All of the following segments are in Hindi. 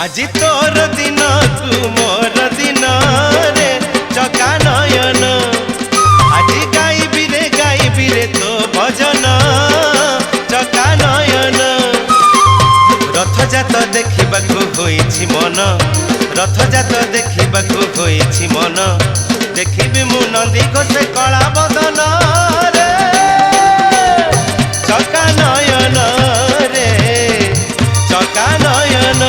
আজি তোর দিন তু মোর দিন রে চকা নয়ন আজি গাইবি রে তো ভজন চকা নয়ন রথযাত দেখিবাকু হইছি মন রথযাত দেখিবাকু হইছি মন দেখিবি মু নন্দী ঘোষে কলা বদন রে চকা নয়ন রে চকা নয়ন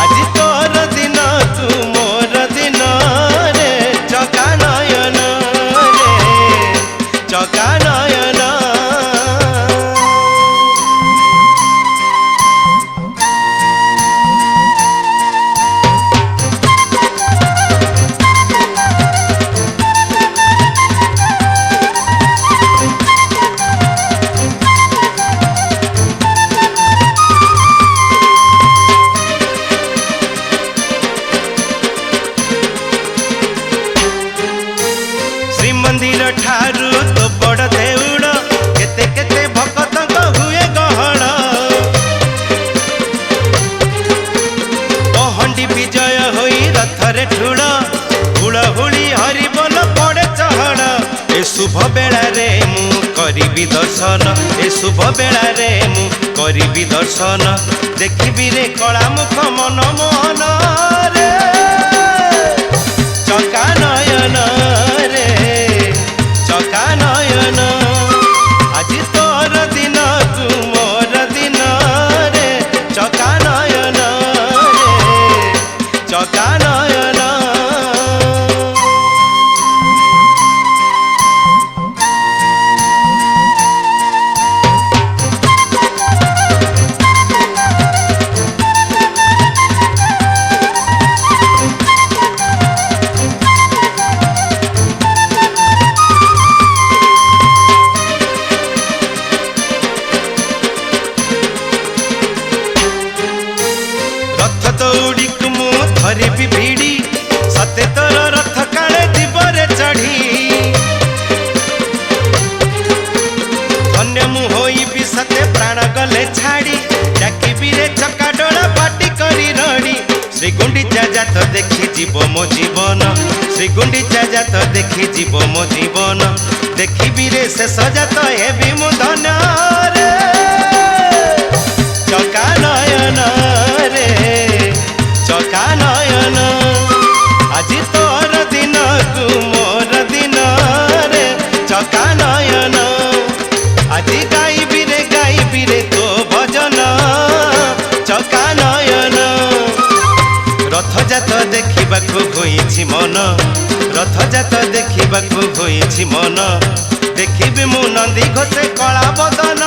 আজি তোর দিন তু মোর দিন রে চকা নয়ন রে চকা নয়ন मंदिर ठारू तो बड़ देउड़ केते केते भक्त हुए गहण पहंडी विजय होई रथरे ठुड़ हुड़हुड़ी हरिबोल पड़े चहड़ ए शुभ बेला रे मु करिबी दर्शन ए शुभ बेला रे मु करिबी दर्शन देखिबी रे कला मुख मन मोहन रे चका नयन रे चका नयन আজি তোর দিন তু মোর দিন রে চকা নয়ন রে চকা নয়ন दौड़ी मु धरिबी भिड़ी सते तोर रथ काले जीवरे चढ़ी धन्य मु होइबी सते प्राण गले छाड़ी डाकिबी रे चका डोला पाटी करी रड़ी श्री गुंडीचा जात देखी जीव मो जीवन श्री गुंडीचा जात देखी जीव मो जीवन देखिबी रे शेष जात हेबी मु धन्य रे चका नयन रे चका नयन আজি তোর দিন তু মোর দিন রে চকা নয়ন আজি গাইবি রে তো ভজন চকা নয়ন রথযাত দেখিবাকু হইছি মন রথযাত দেখিবাকু হইছি মন দেখিবি মু নন্দী ঘোষে কলা বদন